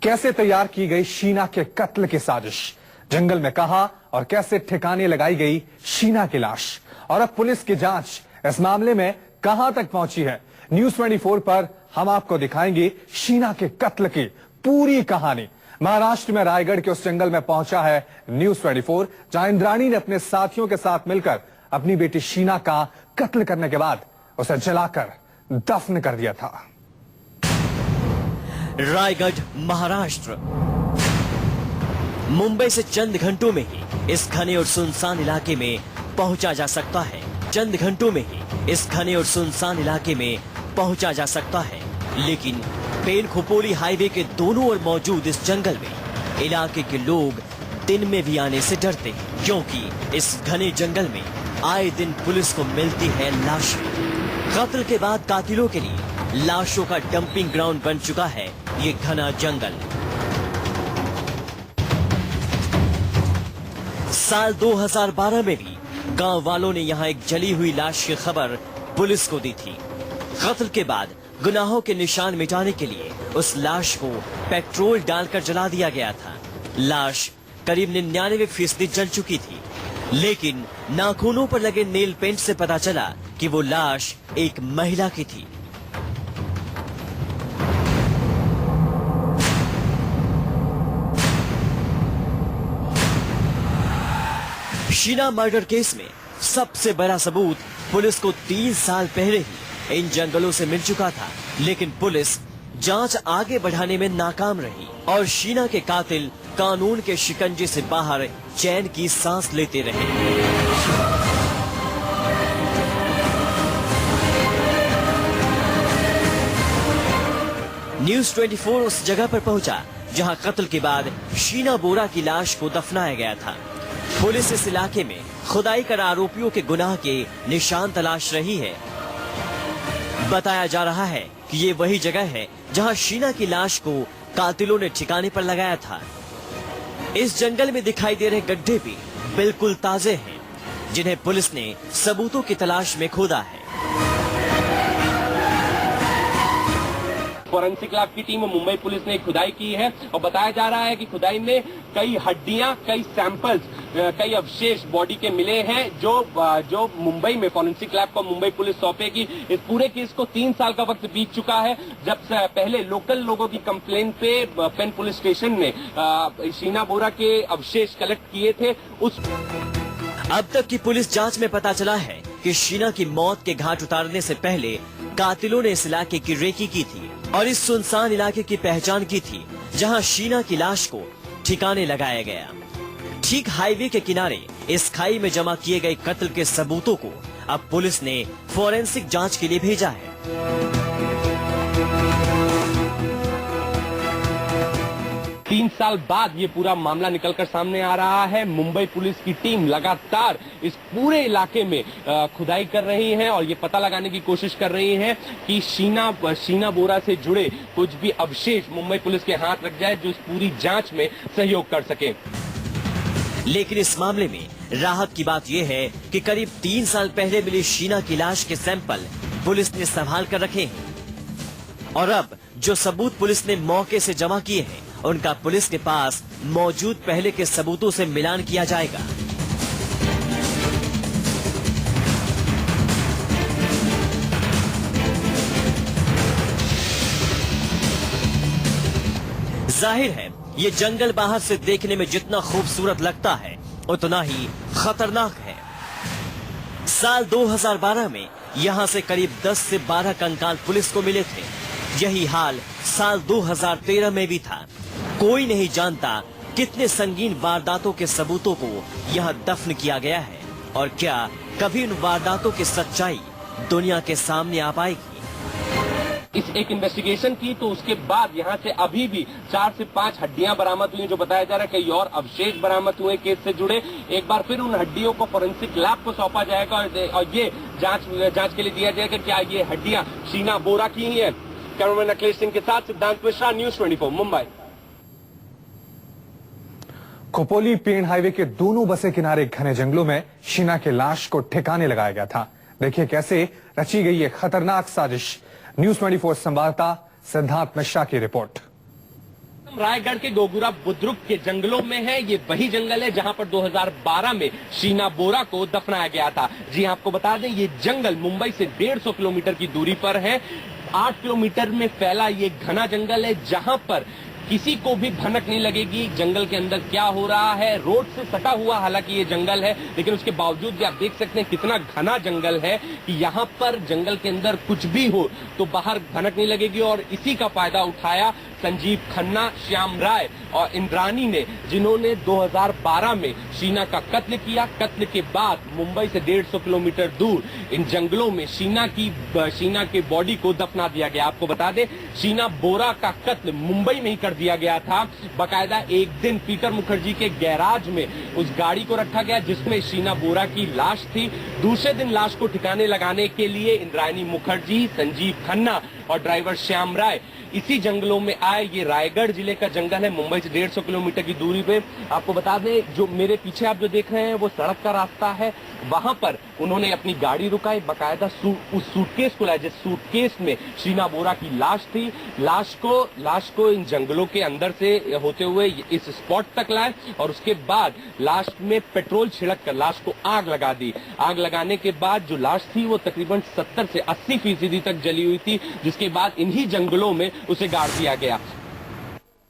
कैसे तैयार की गई शीना के कत्ल की साजिश, जंगल में कहां और कैसे ठिकाने लगाई गई शीना की लाश, और अब पुलिस की जांच इस मामले में कहां तक पहुंची है। न्यूज 24 पर हम आपको दिखाएंगे शीना के कत्ल की पूरी कहानी। महाराष्ट्र में रायगढ़ के उस जंगल में पहुंचा है न्यूज 24, जहां इंद्राणी ने अपने साथियों के साथ मिलकर अपनी बेटी शीना का कत्ल करने के बाद उसे जलाकर दफन कर दिया था। रायगढ़, महाराष्ट्र। मुंबई से चंद घंटों में ही इस घने और सुनसान इलाके में पहुंचा जा सकता है। चंद घंटों में ही इस घने और सुनसान इलाके में पहुंचा जा सकता है, लेकिन पेन खोपोली हाईवे के दोनों ओर मौजूद इस जंगल में इलाके के लोग दिन में भी आने से डरते हैं, क्योंकि इस घने जंगल में आए दिन पुलिस को मिलती है लाशें। कत्ल के बाद कातिलों के लिए लाशों का डंपिंग ग्राउंड बन चुका है ये घना जंगल। साल 2012 में भी गांव वालों ने यहां एक जली हुई लाश की खबर पुलिस को दी थी। कत्ल के बाद गुनाहों के निशान मिटाने के लिए उस लाश को पेट्रोल डालकर जला दिया गया था। लाश करीब 99% जल चुकी थी, लेकिन नाखूनों पर लगे नेल पेंट से पता चला कि वो लाश एक महिला की थी। शीना मर्डर केस में सबसे बड़ा सबूत पुलिस को 3 साल पहले ही इन जंगलों से मिल चुका था, लेकिन पुलिस जांच आगे बढ़ाने में नाकाम रही और शीना के कातिल कानून के शिकंजे से बाहर चैन की सांस लेते रहे। न्यूज 24 उस जगह पर पहुंचा जहां कत्ल के बाद शीना बोरा की लाश को दफनाया गया था। पुलिस इस इलाके में खुदाई कर आरोपियों के गुनाह के निशान तलाश रही है। बताया जा रहा है कि ये वही जगह है जहां शीना की लाश को कातिलों ने ठिकाने पर लगाया था। इस जंगल में दिखाई दे रहे गड्ढे भी बिल्कुल ताजे हैं, जिन्हें पुलिस ने सबूतों की तलाश में खोदा है। फोरेंसिक लैब की टीम मुंबई पुलिस ने खुदाई की है और बताया जा रहा है कि खुदाई में कई हड्डियां, कई सैंपल्स, कई अवशेष बॉडी के मिले हैं जो मुंबई में फोरेंसिक लैब को मुंबई पुलिस सौंपेगी। इस पूरे केस को 3 साल का वक्त बीत चुका है, जब पहले लोकल लोगों की कंप्लेन पे पेन पुलिस स्टेशन ने शीना बोरा के अवशेष कलेक्ट किए थे। अब तक की पुलिस जांच में पता चला है कि शीना की मौत के घाट उतारने से पहले कातिलों ने इस इलाके की रेकी की थी और इस सुनसान इलाके की पहचान की थी जहां शीना की लाश को ठिकाने लगाया गया। ठीक हाईवे के किनारे इस खाई में जमा किए गए कत्ल के सबूतों को अब पुलिस ने फोरेंसिक जांच के लिए भेजा है। 3 साल बाद ये पूरा मामला निकलकर सामने आ रहा है। मुंबई पुलिस की टीम लगातार इस पूरे इलाके में खुदाई कर रही है और ये पता लगाने की कोशिश कर रही है कि शीना बोरा से जुड़े कुछ भी अवशेष मुंबई पुलिस के हाथ लग जाए, जो इस पूरी जांच में सहयोग कर सके। लेकिन इस मामले में राहत की बात यह है कि करीब 3 साल पहले मिली शीना की लाश के सैंपल पुलिस ने संभाल कर रखे हैं और अब जो सबूत पुलिस ने मौके से जमा किए हैं उनका पुलिस के पास मौजूद पहले के सबूतों से मिलान किया जाएगा। जाहिर है ये जंगल बाहर से देखने में जितना खूबसूरत लगता है उतना ही खतरनाक है। साल 2012 में यहां से करीब 10 से 12 कंकाल पुलिस को मिले थे। यही हाल साल 2013 में भी था। कोई नहीं जानता कितने संगीन वारदातों के सबूतों को यहां दफन किया गया है और क्या कभी उन वारदातों की सच्चाई दुनिया के सामने आ पाएगी। इस एक इन्वेस्टिगेशन की तो उसके बाद यहाँ से अभी भी 4 से 5 हड्डियां बरामद हुई, जो बताया जा रहा है। कई और अवशेष बरामद हुए केस से जुड़े। एक बार फिर उन हड्डियों को फोरेंसिक लैब को सौंपा जाएगा और ये जांच के लिए दिया जाएगा क्या ये हड्डियां शीना बोरा की ही है। कैमरामैन अखिलेश सिंह के साथ सिद्धांत मिश्रा, न्यूज 24 मुंबई। खोपोली पेन हाईवे के दोनों बसे किनारे घने जंगलों में शीना की लाश को ठिकाने लगाया गया था। देखिए कैसे रची गई ये खतरनाक साजिश। न्यूज 24 संवाददाता सिद्धांत मिश्रा की रिपोर्ट। रायगढ़ के गोगुरा बुद्रुक के जंगलों में है। ये वही जंगल है जहां पर 2012 में शीना बोरा को दफनाया गया था। जी आपको बता दें, ये जंगल मुंबई से 150 किलोमीटर की दूरी पर है। 8 किलोमीटर में फैला ये घना जंगल है जहां पर किसी को भी भनक नहीं लगेगी जंगल के अंदर क्या हो रहा है। रोड से सटा हुआ हालांकि ये जंगल है, लेकिन उसके बावजूद भी आप देख सकते हैं कितना घना जंगल है कि यहाँ पर जंगल के अंदर कुछ भी हो तो बाहर भनक नहीं लगेगी। और इसी का फायदा उठाया संजीव खन्ना, श्याम राय और इंद्रानी ने, जिन्होंने 2012 में शीना का कत्ल किया। कत्ल के बाद मुंबई से 150 किलोमीटर दूर इन जंगलों में शीना के बॉडी को दफना दिया गया। आपको बता दें, शीना बोरा का कत्ल मुंबई में ही कर दिया गया था। बाकायदा एक दिन पीटर मुखर्जी के गैराज में उस गाड़ी को रखा गया जिसमें शीना बोरा की लाश थी। दूसरे दिन लाश को ठिकाने लगाने के लिए इंद्रानी मुखर्जी, संजीव खन्ना और ड्राइवर श्याम राय इसी जंगलों में आए। ये रायगढ़ जिले का जंगल है, मुंबई से 150 किलोमीटर की दूरी पे। आपको बता दें, जो मेरे पीछे आप जो देख रहे हैं वो सड़क का रास्ता है। वहां पर उन्होंने अपनी गाड़ी रुकाई, बाकायदा उस सूटकेस को लाया जिस सूटकेस में शीना बोरा की लाश थी। लाश को इन जंगलों के अंदर से होते हुए इस स्पॉट तक लाए और उसके बाद लाश में पेट्रोल छिड़क कर लाश को आग लगा दी। आग लगाने के बाद जो लाश थी वो तकरीबन 70 से 80% तक जली हुई थी, जिसके बाद इन्हीं जंगलों में उसे गाड़ दिया गया।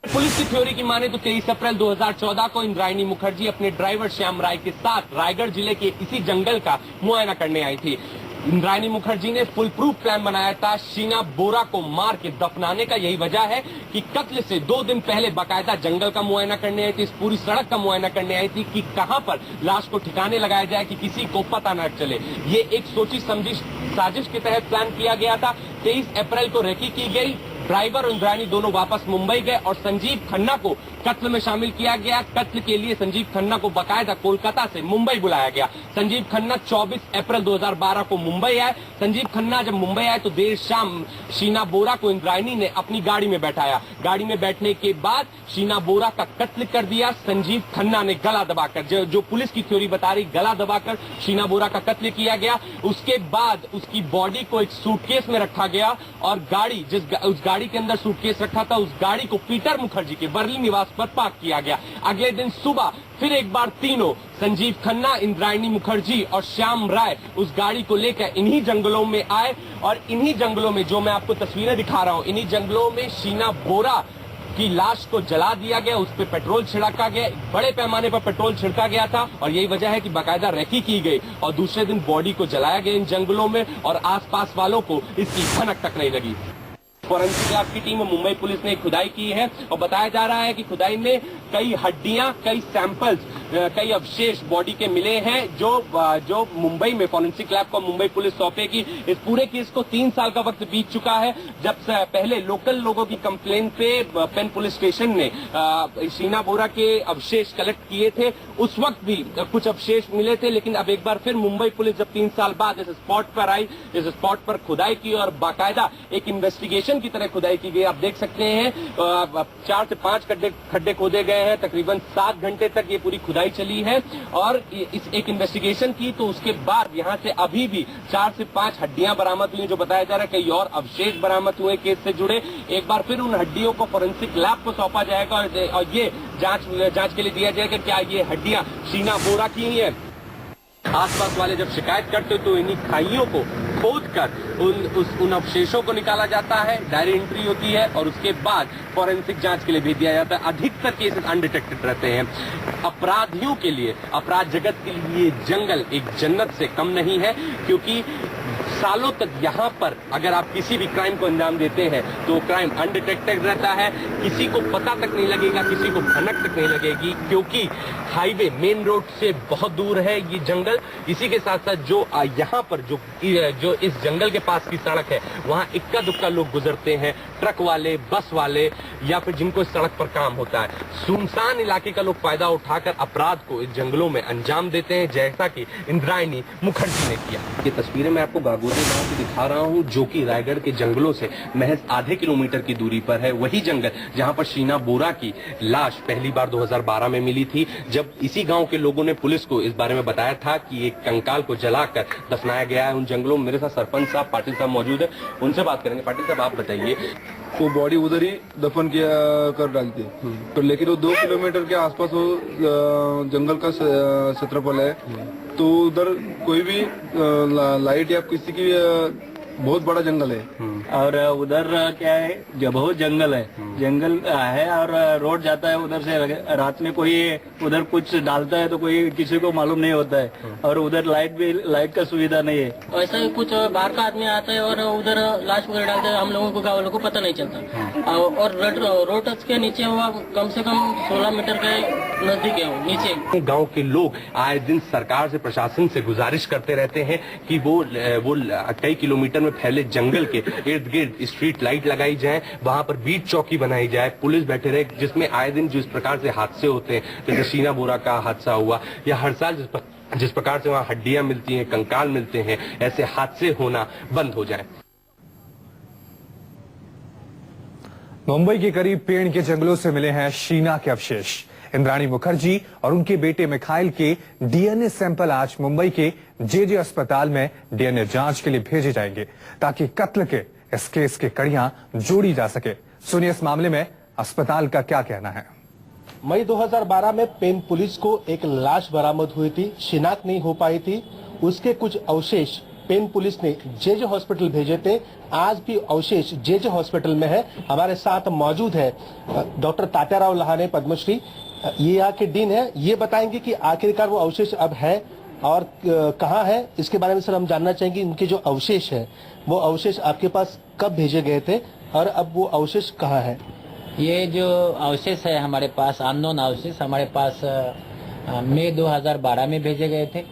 पुलिस की थ्योरी की माने तो 23 अप्रैल 2014 को इंद्रायणी मुखर्जी अपने ड्राइवर श्याम राय के साथ रायगढ़ जिले के इसी जंगल का मुआयना करने आई थी। इंद्रायणी मुखर्जी ने फुल प्रूफ प्लान बनाया था शीना बोरा को मार के दफनाने का। यही वजह है कि कत्ल से 2 दिन पहले बाकायदा जंगल का मुआयना करने आई थी, इस पूरी सड़क का मुआयना करने आई थी कि कहां पर लाश को ठिकाने लगाया जाए कि किसी को पता न चले। ये एक सोची समझी साजिश के तहत प्लान किया गया था। 23 अप्रैल को रेकी की गई। ड्राइवर और इंद्रायणी दोनों वापस मुंबई गए और संजीव खन्ना को कत्ल में शामिल किया गया। कत्ल के लिए संजीव खन्ना को बाकायदा कोलकाता से मुंबई बुलाया गया। संजीव खन्ना 24 अप्रैल 2012 को मुंबई आए। संजीव खन्ना जब मुंबई आए तो देर शाम शीना बोरा को इंद्रायणी ने अपनी गाड़ी में बैठाया। गाड़ी में बैठने के बाद शीना बोरा का कत्ल कर दिया। संजीव खन्ना ने गला दबाकर, जो पुलिस की थ्योरी बता रही, गला दबाकर शीना बोरा का कत्ल किया गया। उसके बाद उसकी बॉडी को एक सूटकेस में रखा गया और उस गाड़ी के अंदर सूटकेस रखा था, उस गाड़ी को पीटर मुखर्जी के वर्ली निवास पर पार्क किया गया। अगले दिन सुबह फिर एक बार तीनों संजीव खन्ना, इंद्रायणी मुखर्जी और श्याम राय उस गाड़ी को लेकर इन्हीं जंगलों में आए और इन्हीं जंगलों में, जो मैं आपको तस्वीरें दिखा रहा हूं, इन्हीं जंगलों में शीना बोरा की लाश को जला दिया गया। उस पर पेट्रोल छिड़का गया, बड़े पैमाने पर पेट्रोल छिड़का गया था और यही वजह है कि बाकायदा रेकी की गई और दूसरे दिन बॉडी को जलाया गया इन जंगलों में और आसपास वालों को इसकी भनक तक नहीं लगी। फोरेंसिक लैब की टीम मुंबई पुलिस ने खुदाई की है और बताया जा रहा है कि खुदाई में कई हड्डियां, कई सैंपल्स, कई अवशेष बॉडी के मिले हैं जो मुंबई में फोरेंसिक लैब को मुंबई पुलिस सौंपेगी। इस पूरे केस को 3 साल का वक्त बीत चुका है। जब पहले लोकल लोगों की कंप्लेन पे पेन पुलिस स्टेशन ने शीना बोरा के अवशेष कलेक्ट किए थे, उस वक्त भी कुछ अवशेष मिले थे, लेकिन अब एक बार फिर मुंबई पुलिस जब 3 साल बाद इस स्पॉट पर आई, इस स्पॉट पर खुदाई की और बाकायदा एक इन्वेस्टिगेशन की तरह खुदाई की गई। आप देख सकते हैं 4 से 5 खड्डे खोदे गए हैं। तकरीबन 7 घंटे तक ये पूरी खुदाई चली है और इस एक इन्वेस्टिगेशन की, तो उसके बाद यहाँ से अभी भी 4 से 5 हड्डियां बरामद हुई, जो बताया जा रहा है कई और अवशेष बरामद हुए केस से जुड़े। एक बार फिर उन हड्डियों को फोरेंसिक लैब को सौंपा जाएगा और ये जांच के लिए दिया जाएगा क्या ये हड्डियां शीना बोरा की ही है। आसपास वाले जब शिकायत करते तो इन्हीं खाइयों को खोदकर उन अवशेषों को निकाला जाता है, डायरी एंट्री होती है और उसके बाद फोरेंसिक जांच के लिए भेज दिया जाता है। अधिकतर केसेस अनडिटेक्टेड रहते हैं। अपराधियों के लिए, अपराध जगत के लिए जंगल एक जन्नत से कम नहीं है, क्योंकि सालों तक यहाँ पर अगर आप किसी भी क्राइम को अंजाम देते हैं तो क्राइम अनडिटेक्टेड रहता है, किसी को पता तक नहीं लगेगा, किसी को भनक तक नहीं लगेगी, क्योंकि हाईवे मेन रोड से बहुत दूर है ये जंगल। इसी के साथ साथ जो यहाँ पर जो इस जंगल के पास की सड़क है वहाँ इक्का दुक्का लोग गुजरते हैं, ट्रक वाले, बस वाले या फिर जिनको इस सड़क पर काम होता है। सुनसान इलाके का लोग फायदा उठाकर अपराध को इस जंगलों में अंजाम देते हैं, जैसा कि इंद्रायणी मुखर्जी ने किया। ये तस्वीरें मैं आपको गागोदे गांव की दिखा रहा हूँ, जो कि रायगढ़ के जंगलों से महज आधे किलोमीटर की दूरी पर है। वही जंगल जहाँ पर शीना बोरा की लाश पहली बार 2012 में मिली थी, जब इसी गांव के लोगों ने पुलिस को इस बारे में बताया था कि एक कंकाल को जलाकर दफनाया गया है उन जंगलों में। मेरे साथ सरपंच साहब, पाटिल साहब मौजूद है, उनसे बात करेंगे। पाटिल साहब, आप बताइए, वो बॉडी उधर ही दफन किया कर डालती है। तो लेकिन वो 2 किलोमीटर के आसपास वो जंगल का क्षेत्रफल है, तो उधर कोई भी लाइट या किसी की बहुत बड़ा जंगल है। और उधर क्या है, जो बहुत जंगल है, जंगल है और रोड जाता है उधर से। रात में कोई उधर कुछ डालता है तो कोई किसी को मालूम नहीं होता है। और उधर लाइट का सुविधा नहीं है। ऐसा ही कुछ बाहर का आदमी आता है और उधर लाश वगैरह डालते हैं, हम लोगों को गाँव वालों को पता नहीं चलता। और रोड के नीचे हुआ कम से कम 16 मीटर के नजदीक है नीचे। गांव के लोग आए दिन सरकार से, प्रशासन से गुजारिश करते रहते हैं कि वो कई किलोमीटर में फैले जंगल के इर्द गिर्द स्ट्रीट लाइट लगाई जाए, वहां पर बीट चौकी बनाई जाए, पुलिस बैठे रहे, जिसमें आए दिन जिस प्रकार से हादसे होते हैं, जैसे शीना बोरा का हादसा हुआ, या हर साल जिस प्रकार से वहां हड्डियां मिलती हैं, कंकाल मिलते हैं, ऐसे हादसे होना बंद हो जाए। मुंबई के करीब पेड़ के जंगलों से मिले हैं शीना के अवशेष। इंद्राणी मुखर्जी और उनके बेटे मिखाइल के डीएनए सैंपल आज मुंबई के जेजे अस्पताल में डीएनए जांच के लिए भेजे जाएंगे, ताकि कत्ल के इस केस की कड़ियां जोड़ी जा सके। सुनिए इस मामले में अस्पताल का क्या कहना है। मई 2012 में पेन पुलिस को एक लाश बरामद हुई थी, शिनाख्त नहीं हो पाई थी। उसके कुछ अवशेष पेन पुलिस ने जेजे हॉस्पिटल भेजे थे। आज भी अवशेष जेजे हॉस्पिटल में है। हमारे साथ मौजूद है डॉक्टर तात्याराव लहाने, पद्मश्री, ये यहाँ के डीन है। ये बताएंगे कि आखिरकार वो अवशेष अब है और कहाँ है। इसके बारे में सर हम जानना चाहेंगे, इनके जो अवशेष है वो अवशेष आपके पास कब भेजे गए थे और अब वो अवशेष कहाँ है? ये जो अवशेष है हमारे पास, अननोन अवशेष हमारे पास मई 2012 में भेजे गए थे।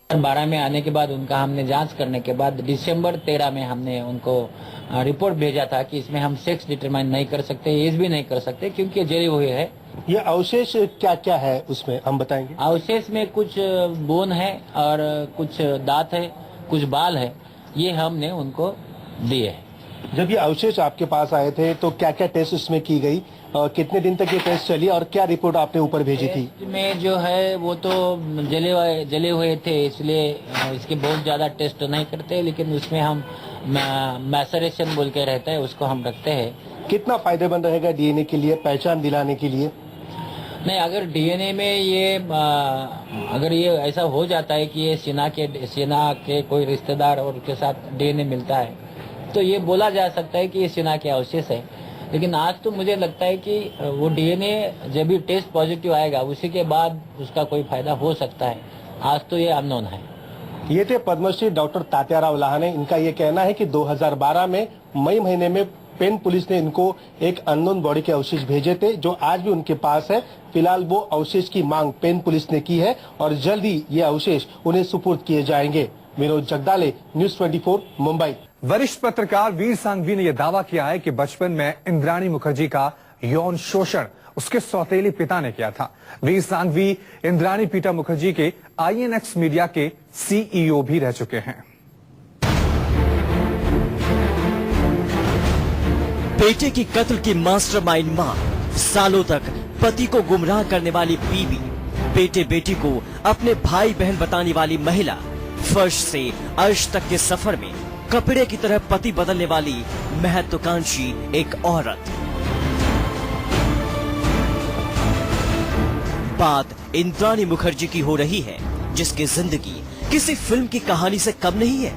12 में आने के बाद उनका हमने जांच करने के बाद दिसंबर 13 में हमने उनको रिपोर्ट भेजा था कि इसमें हम सेक्स डिटरमाइन नहीं कर सकते, एज भी नहीं कर सकते, क्योंकि जले हुए है। ये अवशेष क्या क्या है उसमें हम बताएंगे। अवशेष में कुछ बोन है और कुछ दांत है, कुछ बाल है, ये हमने उनको दिए है। जब ये अवशेष आपके पास आए थे तो क्या क्या टेस्ट उसमें की गई और कितने दिन तक ये टेस्ट चली और क्या रिपोर्ट आपने ऊपर भेजी थी? में जो है वो तो जले हुए थे, इसलिए इसके बहुत ज्यादा टेस्ट नहीं करते, लेकिन उसमें हम मैसरेशन बोल के रहता है, उसको हम रखते हैं। कितना फायदेमंद रहेगा डीएनए के लिए, पहचान दिलाने के लिए? नहीं, अगर डीएनए में ये अगर ये ऐसा हो जाता है कि ये शीना के कोई रिश्तेदार और उसके साथ डीएनए मिलता है तो ये बोला जा सकता है कि ये शीना के अवशेष है। लेकिन आज तो मुझे लगता है कि वो डीएनए जब भी टेस्ट पॉजिटिव आएगा उसी के बाद उसका कोई फायदा हो सकता है। आज तो ये अननोन है। ये थे पद्मश्री डॉक्टर तात्याराव लहाने। इनका ये कहना है कि 2012 में मई महीने में पेन पुलिस ने इनको एक अननोन बॉडी के अवशेष भेजे थे, जो आज भी उनके पास है। फिलहाल वो अवशेष की मांग पेन पुलिस ने की है और जल्द ही ये अवशेष उन्हें सुपुर्द किए जाएंगे। विनोद जगदाले, न्यूज़ 24, मुंबई। वरिष्ठ पत्रकार वीर सांघवी ने यह दावा किया है कि बचपन में इंद्राणी मुखर्जी का यौन शोषण उसके सौतेले पिता ने किया था। वीर सांघवी इंद्राणी पीटा मुखर्जी के INX मीडिया के CEO भी रह चुके हैं। बेटे की कत्ल की मास्टरमाइंड मां, सालों तक पति को गुमराह करने वाली बीवी, बेटे बेटी को अपने भाई बहन बताने वाली महिला, फर्श से अर्श तक के सफर में कपड़े की तरह पति बदलने वाली महत्वाकांक्षी एक औरत। बात इंद्राणी मुखर्जी की हो रही है, जिसकी जिंदगी किसी फिल्म की कहानी से कम नहीं है,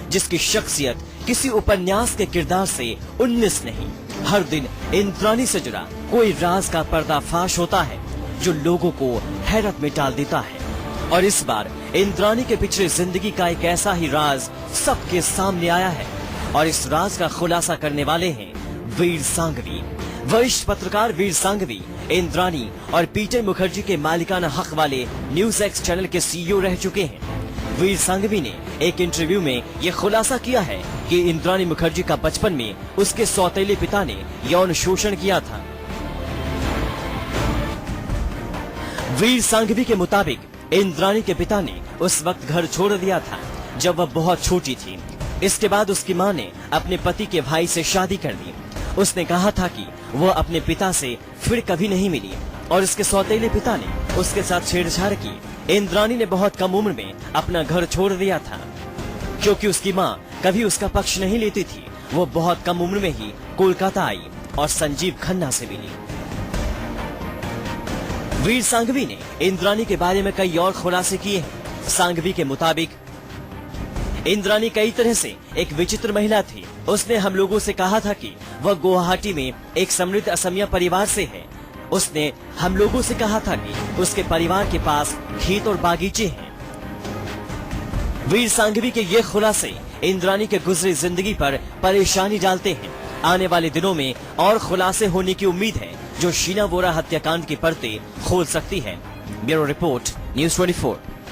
जिसकी शख्सियत किसी उपन्यास के किरदार से 19 नहीं। हर दिन इंद्राणी से जुड़ा कोई राज का पर्दाफाश होता है जो लोगों को हैरत में डाल देता है। और इस बार इंद्राणी के पिछले जिंदगी का एक ऐसा ही राज सबके सामने आया है और इस राज का खुलासा करने वाले हैं वीर सांघवी। वरिष्ठ पत्रकार वीर सांघवी इंद्राणी और पीटर मुखर्जी के मालिकाना हक वाले NewsX चैनल के CEO रह चुके हैं। वीर सांघवी ने एक इंटरव्यू में यह खुलासा किया है कि इंद्राणी मुखर्जी का बचपन में उसके सौतेले पिता ने यौन शोषण किया था। वीर सांघवी के मुताबिक इंद्राणी के पिता ने उस वक्त घर छोड़ दिया था जब वह बहुत छोटी थी। इसके बाद उसकी मां ने अपने पति के भाई से शादी कर दी। उसने कहा था कि वह अपने पिता से फिर कभी नहीं मिली और उसके सौतेले पिता ने उसके साथ छेड़छाड़ की। इंद्राणी ने बहुत कम उम्र में अपना घर छोड़ दिया था क्योंकि उसकी मां कभी उसका पक्ष नहीं लेती थी वो बहुत कम उम्र में ही कोलकाता आई और संजीव खन्ना से मिली। वीर सांघवी ने इंद्राणी के बारे में कई और खुलासे किए हैं। सांघवी के मुताबिक इंद्राणी कई तरह से एक विचित्र महिला थी। उसने हम लोगों से कहा था कि वह गुवाहाटी में एक समृद्ध असमिया परिवार से है। उसने हम लोगों से कहा था कि उसके परिवार के पास खेत और बागीचे हैं। वीर सांघवी के ये खुलासे इंद्राणी के गुजरी जिंदगी पर परेशानी डालते हैं। आने वाले दिनों में और खुलासे होने की उम्मीद है जो शीना बोरा हत्याकांड की परतें खोल सकती है। Bureau report, news 24।